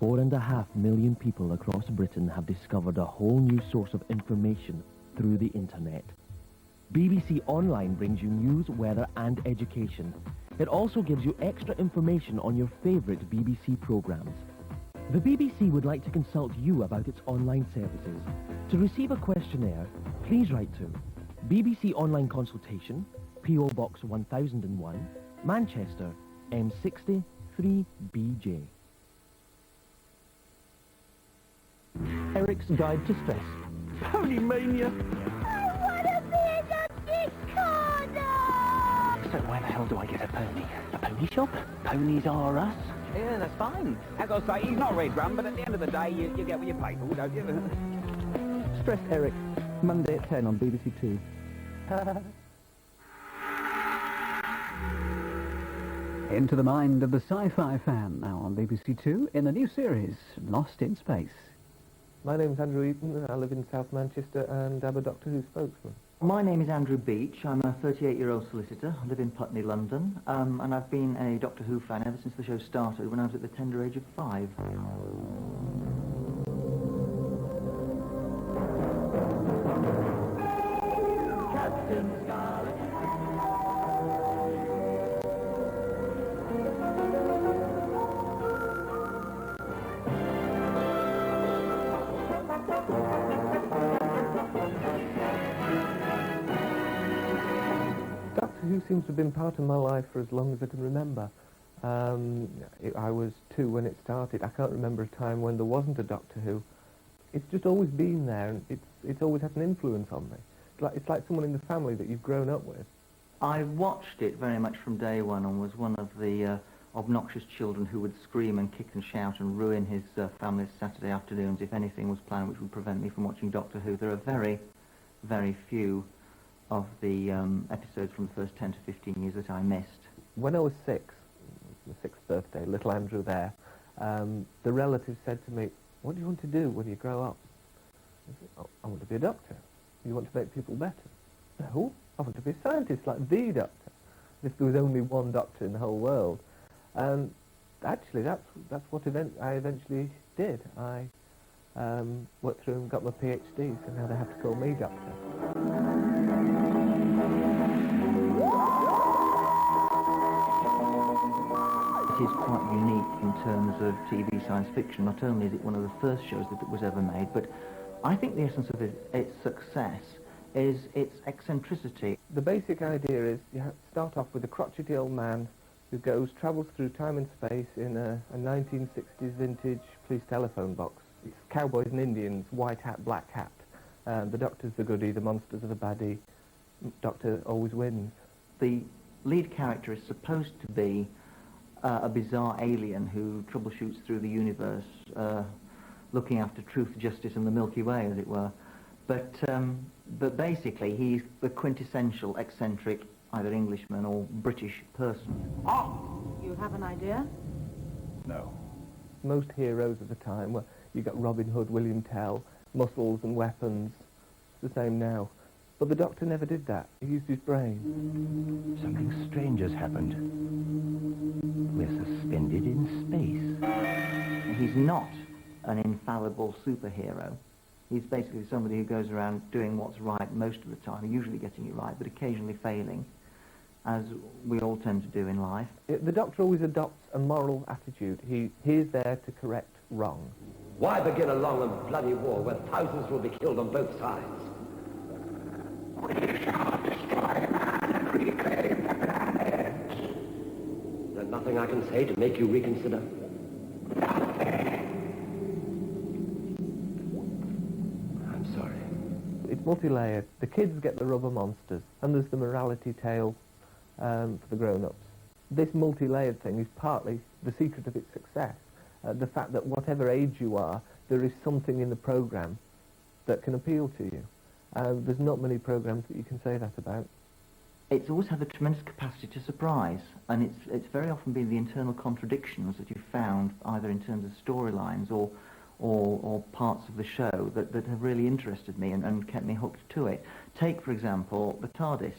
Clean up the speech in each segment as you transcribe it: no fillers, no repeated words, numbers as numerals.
4.5 million people across Britain have discovered a whole new source of information through the internet. BBC Online brings you news, weather and education. It also gives you extra information on your favourite BBC programmes. The BBC would like to consult you about its online services. To receive a questionnaire, please write to BBC Online Consultation, PO Box 1001, Manchester, M60 3BJ. Eric's Guide to Stress. Pony Mania! So where the hell do I get a pony? A pony shop? Ponies are us? Yeah, that's fine. As I say, he's not red rum, but at the end of the day, you get what you pay for, don't you? Stressed Eric, Monday at 10 on BBC Two. Into the mind of the sci-fi fan, now on BBC Two, in the new series, Lost in Space. My name's Andrew Eaton, I live in South Manchester and I'm a Doctor Who spokesman. My name is Andrew Beach. I'm a 38-year-old solicitor. I live in Putney, London, and I've been a Doctor Who fan ever since the show started when I was at the tender age of 5. Captain Scarlet. Doctor Who seems to have been part of my life for as long as I can remember. I was 2 when it started. I can't remember a time when there wasn't a Doctor Who. It's just always been there, and it's always had an influence on me. It's like someone in the family that you've grown up with. I watched it very much from day one and was one of the obnoxious children who would scream and kick and shout and ruin his family's Saturday afternoons if anything was planned which would prevent me from watching Doctor Who. There are very, very few of the episodes from the first 10 to 15 years that I missed. When I was 6, my 6th birthday, little Andrew there, the relatives said to me, "What do you want to do when you grow up?" I said, "Oh, I want to be a doctor." "You want to make people better?" "No, I want to be a scientist, like the doctor." If there was only one doctor in the whole world. And actually, that's what I eventually did. I went through and got my PhD, so now they have to call me doctor. It is quite unique in terms of TV science fiction. Not only is it one of the first shows that was ever made, but I think the essence of its success is its eccentricity. The basic idea is you start off with a crotchety old man who travels through time and space in a 1960s vintage police telephone box. It's cowboys and Indians, white hat, black hat. The Doctor's the goodie, the monsters are the baddie. Doctor always wins. The lead character is supposed to be a bizarre alien who troubleshoots through the universe, looking after truth, justice and the Milky Way, as it were. But basically he's the quintessential eccentric, either Englishman or British person. Oh! You have an idea? No. Most heroes of the time were, you got Robin Hood, William Tell, muscles and weapons. It's the same now. But the Doctor never did that. He used his brain. Something strange has happened. We're suspended in space. He's not an infallible superhero. He's basically somebody who goes around doing what's right most of the time, usually getting it right, but occasionally failing, as we all tend to do in life. The Doctor always adopts a moral attitude. He's there to correct wrong. Why begin a long and bloody war where thousands will be killed on both sides? We shall destroy man and reclaim the planet. There's nothing I can say to make you reconsider. Nothing. I'm sorry. It's multi-layered. The kids get the rubber monsters, and there's the morality tale for the grown-ups. This multi-layered thing is partly the secret of its success. The fact that whatever age you are, there is something in the programme that can appeal to you. There's not many programmes that you can say that about. It's always had a tremendous capacity to surprise, and it's very often been the internal contradictions that you've found, either in terms of storylines or parts of the show, that have really interested me and kept me hooked to it. Take, for example, the TARDIS.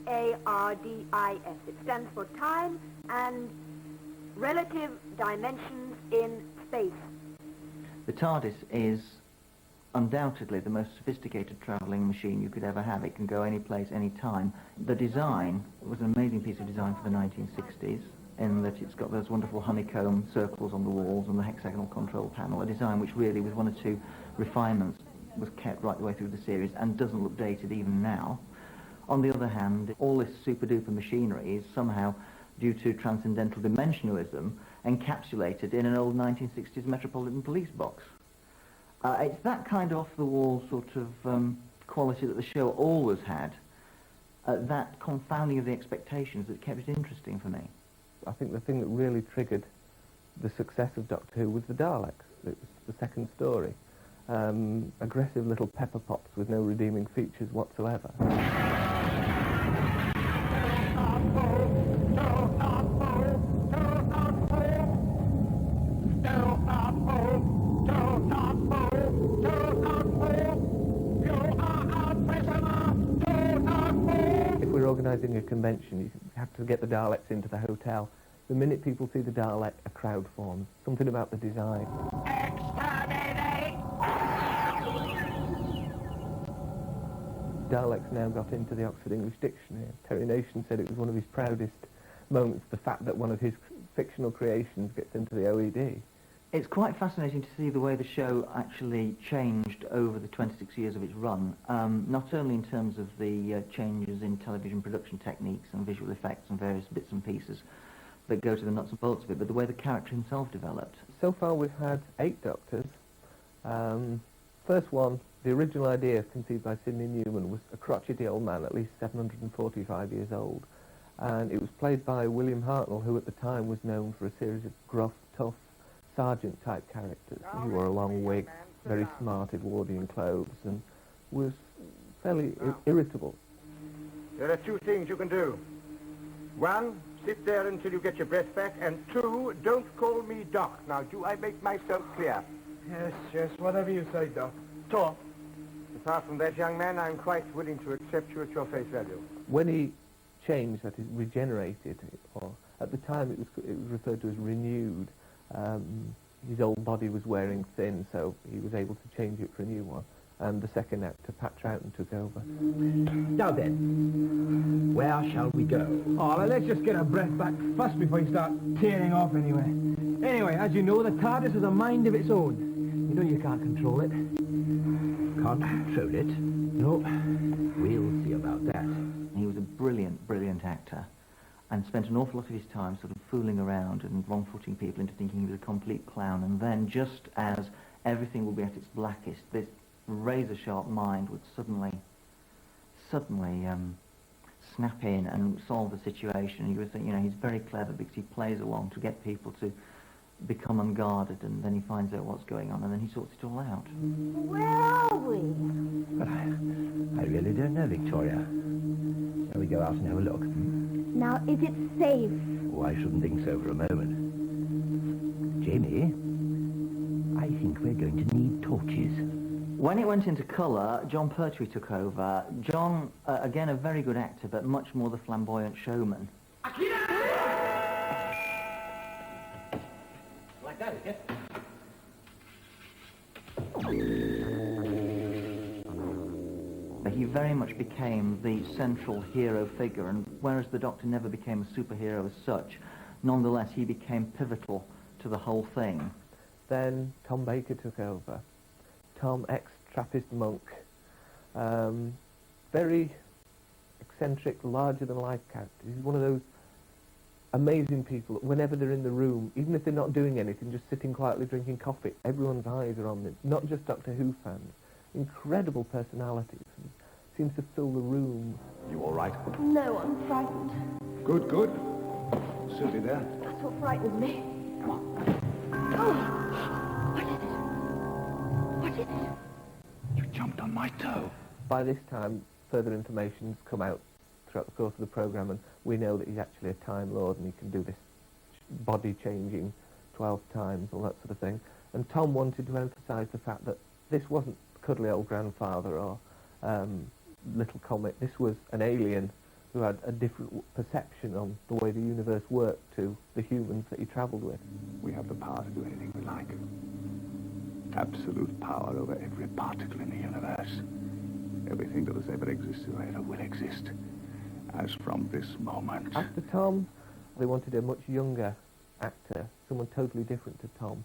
It stands for time and Relative dimensions in space. The TARDIS is undoubtedly the most sophisticated travelling machine you could ever have. It can go any place, any time. The design was an amazing piece of design for the 1960s, in that it's got those wonderful honeycomb circles on the walls and the hexagonal control panel, a design which really, with one or two refinements, was kept right the way through the series and doesn't look dated even now. On the other hand, all this super-duper machinery is somehow, due to transcendental dimensionalism, encapsulated in an old 1960s Metropolitan Police box. It's that kind of off-the-wall sort of quality that the show always had, that confounding of the expectations that kept it interesting for me. I think the thing that really triggered the success of Doctor Who was the Daleks. It was the second story. Aggressive little pepper pops with no redeeming features whatsoever. If we're organising a convention, you have to get the Daleks into the hotel. The minute people see the Dalek, a crowd forms. Something about the design. Daleks now got into the Oxford English Dictionary. Terry Nation said it was one of his proudest moments, the fact that one of his fictional creations gets into the OED. It's quite fascinating to see the way the show actually changed over the 26 years of its run, not only in terms of the changes in television production techniques and visual effects and various bits and pieces that go to the nuts and bolts of it, but the way the character himself developed. So far we've had 8 Doctors. First one, the original idea conceived by Sidney Newman, was a crotchety old man, at least 745 years old, and it was played by William Hartnell, who at the time was known for a series of gruff, tough, sergeant-type characters. He wore a long wig, very smart Edwardian clothes, and was fairly irritable. There are 2 things you can do. 1, sit there until you get your breath back, and 2, don't call me Doc. Now, do I make myself clear? Yes, whatever you say, Doc. Talk. Apart from that, young man, I'm quite willing to accept you at your face value. When he changed, that is, regenerated, or at the time it was referred to as renewed, his old body was wearing thin, so he was able to change it for a new one. And the second actor, Pat Troughton, took over. Now then, where shall we go? Oh, let's just get our breath back first before you start tearing off anyway. Anyway, as you know, the TARDIS has a mind of its own. You know you can't control it. Can't control it? No. We'll see about that. He was a brilliant, brilliant actor, and spent an awful lot of his time sort of fooling around and wrong-footing people into thinking he was a complete clown. And then, just as everything would be at its blackest, this razor-sharp mind would suddenly snap in and solve the situation. And you would think, you know, he's very clever because he plays along to get people to become unguarded, and then he finds out what's going on, and then he sorts it all out. Where are we? Well, I really don't know, Victoria. Shall we go out and have a look? Now, is it safe? Oh, I shouldn't think so for a moment. Jamie, I think we're going to need torches. When it went into colour, John Pertwee took over. John, again, a very good actor, but much more the flamboyant showman. Like that, is it? He very much became the central hero figure, and whereas the Doctor never became a superhero as such, nonetheless he became pivotal to the whole thing. Then Tom Baker took over. Tom, ex-Trappist monk, very eccentric, larger-than-life character. He's one of those amazing people that whenever they're in the room, even if they're not doing anything, just sitting quietly drinking coffee, everyone's eyes are on them, not just Doctor Who fans. Incredible personalities. Seems to fill the room. You all right? No, I'm frightened. Good, good. Susie there. That's what frightens me. Come on. Oh! What is it? What is it? You jumped on my toe. By this time, further information's come out throughout the course of the programme, and we know that he's actually a Time Lord and he can do this body changing 12 times, all that sort of thing. And Tom wanted to emphasise the fact that this wasn't cuddly old grandfather or little comic. This was an alien who had a different perception on the way the universe worked to the humans that he travelled with. We have the power to do anything we like. Absolute power over every particle in the universe. Everything that has ever existed or ever will exist. As from this moment. After Tom, they wanted a much younger actor, someone totally different to Tom,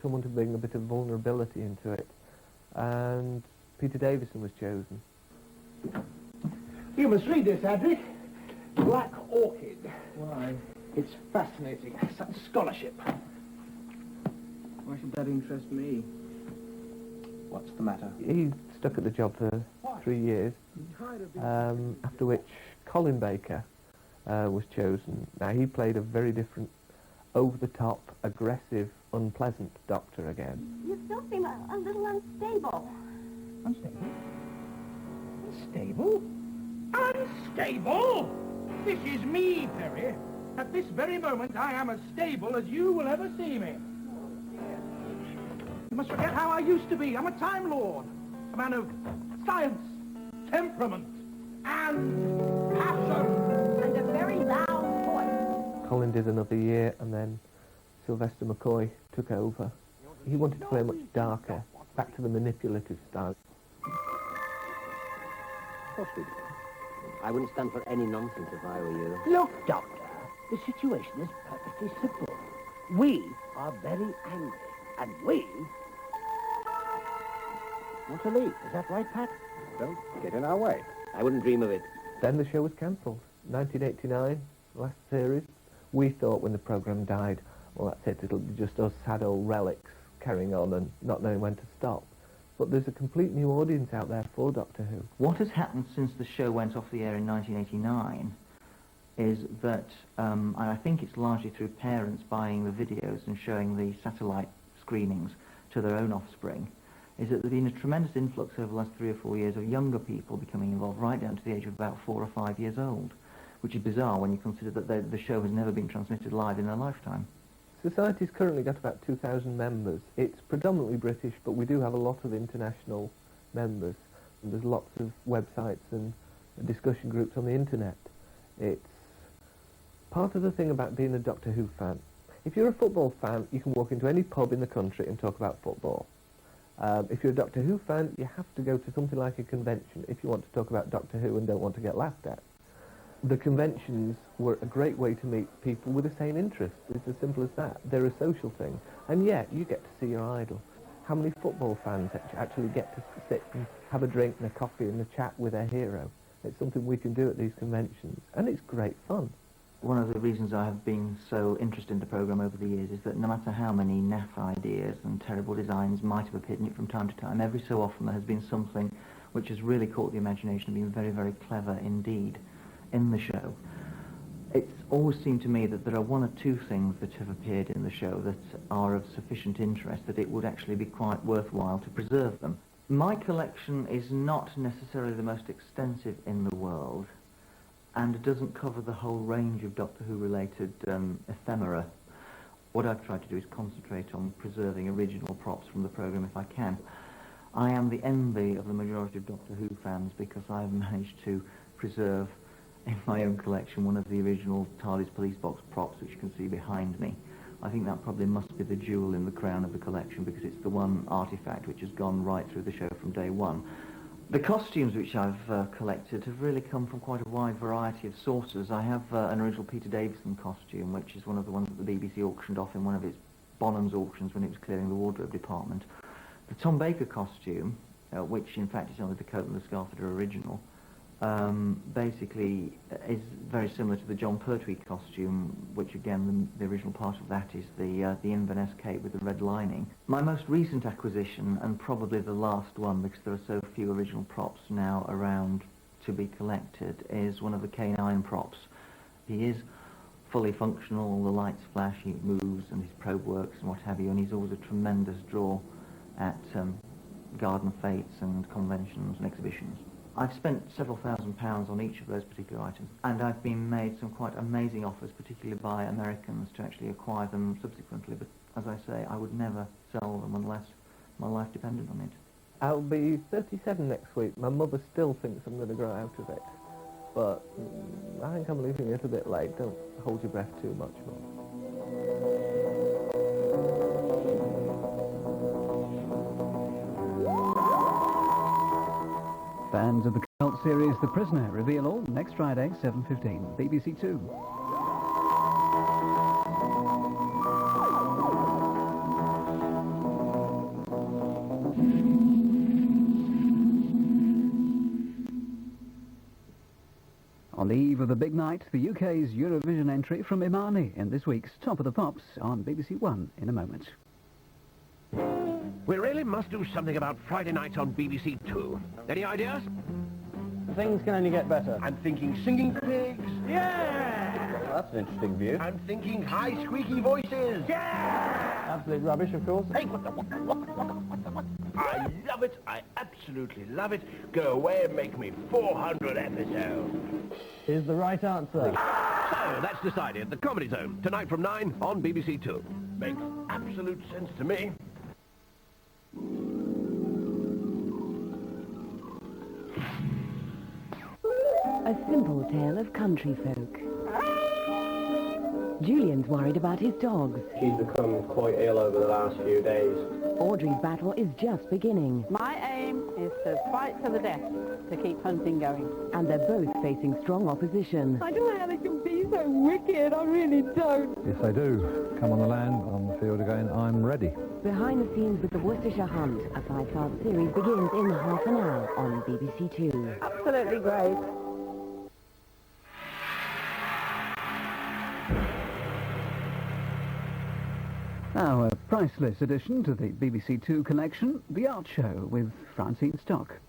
someone to bring a bit of vulnerability into it. And Peter Davison was chosen. You must read this, Adric. Black Orchid. Why? It's fascinating. Such scholarship. Why should that interest me? What's the matter? He stuck at the job for 3 years, after which Colin Baker was chosen. Now, he played a very different, over-the-top, aggressive, unpleasant Doctor again. You still seem a little unstable. Unstable? Unstable? Unstable? This is me, Perry. At this very moment, I am as stable as you will ever see me. You must forget how I used to be. I'm a Time Lord. A man of science, temperament, and passion. And a very loud voice. Colin did another year, and then Sylvester McCoy took over. He wanted to play much darker, back to the manipulative style. Of course we do. I wouldn't stand for any nonsense if I were you. Look, Doctor, the situation is perfectly simple. We are very angry, and we want to leave. Is that right, Pat? Don't get in our way. I wouldn't dream of it. Then the show was cancelled. 1989, last series. We thought when the programme died, well, that's it, it'll be just us sad old relics carrying on and not knowing when to stop. But there's a complete new audience out there for Doctor Who. What has happened since the show went off the air in 1989 is that, and I think it's largely through parents buying the videos and showing the satellite screenings to their own offspring, is that there's been a tremendous influx over the last 3 or 4 years of younger people becoming involved right down to the age of about 4 or 5 years old, which is bizarre when you consider that the show has never been transmitted live in their lifetime. Society's currently got about 2,000 members. It's predominantly British, but we do have a lot of international members. And there's lots of websites and discussion groups on the internet. It's part of the thing about being a Doctor Who fan. If you're a football fan, you can walk into any pub in the country and talk about football. If you're a Doctor Who fan, you have to go to something like a convention if you want to talk about Doctor Who and don't want to get laughed at. The conventions were a great way to meet people with the same interests. It's as simple as that. They're a social thing. And yet, you get to see your idol. How many football fans actually get to sit and have a drink and a coffee and a chat with their hero? It's something we can do at these conventions, and it's great fun. One of the reasons I have been so interested in the programme over the years is that no matter how many naff ideas and terrible designs might have appeared in it from time to time, every so often there has been something which has really caught the imagination and been very, very clever indeed in the show. It's always seemed to me that there are 1 or 2 things that have appeared in the show that are of sufficient interest that it would actually be quite worthwhile to preserve them. My collection is not necessarily the most extensive in the world, and it doesn't cover the whole range of Doctor Who related ephemera. What I've tried to do is concentrate on preserving original props from the programme if I can. I am the envy of the majority of Doctor Who fans because I've managed to preserve in my own collection one of the original TARDIS police box props, which you can see behind me. I think that probably must be the jewel in the crown of the collection because it's the one artifact which has gone right through the show from day one. The costumes which I've collected have really come from quite a wide variety of sources. I have an original Peter Davison costume, which is one of the ones that the BBC auctioned off in one of its Bonhams auctions when it was clearing the wardrobe department. The Tom Baker costume, which in fact is only the coat and the scarf that are original, basically is very similar to the John Pertwee costume, which again the original part of that is the Inverness cape with the red lining. My most recent acquisition, and probably the last one because there are so few original props now around to be collected, is one of the K9 props. He is fully functional, the lights flash, he moves and his probe works and what have you, and he's always a tremendous draw at garden fetes and conventions and exhibitions. I've spent several £1,000s on each of those particular items, and I've been made some quite amazing offers, particularly by Americans, to actually acquire them subsequently, but as I say, I would never sell them unless my life depended on it. I'll be 37 next week. My mother still thinks I'm going to grow out of it. but I think I'm leaving it a bit late. Don't hold your breath too much more. Fans of the cult series The Prisoner reveal all next Friday, 7:15, BBC Two. On the eve of the big night, the UK's Eurovision entry from Imani in this week's Top of the Pops on BBC One in a moment. We really must do something about Friday nights on BBC Two. Any ideas? Things can only get better. I'm thinking singing pigs. Yeah! Well, that's an interesting view. I'm thinking high squeaky voices. Yeah! Absolute rubbish, of course. Hey, what? I love it. I absolutely love it. Go away and make me 400 episodes. Is the right answer. So, that's decided. The Comedy Zone, tonight from 9 on BBC Two. Makes absolute sense to me. A simple tale of country folk. Julian's worried about his dogs. She's become quite ill over the last few days. Audrey's battle is just beginning. My aim is to fight to the death, to keep hunting going. And they're both facing strong opposition. I don't know how they can be so wicked, I really don't. If they do come on the land, on the field again, I'm ready. Behind the scenes with the Worcestershire Hunt, a 5-part series begins in half an hour on BBC Two. Absolutely great. Now, a priceless addition to the BBC Two collection, The Art Show with Francine Stock.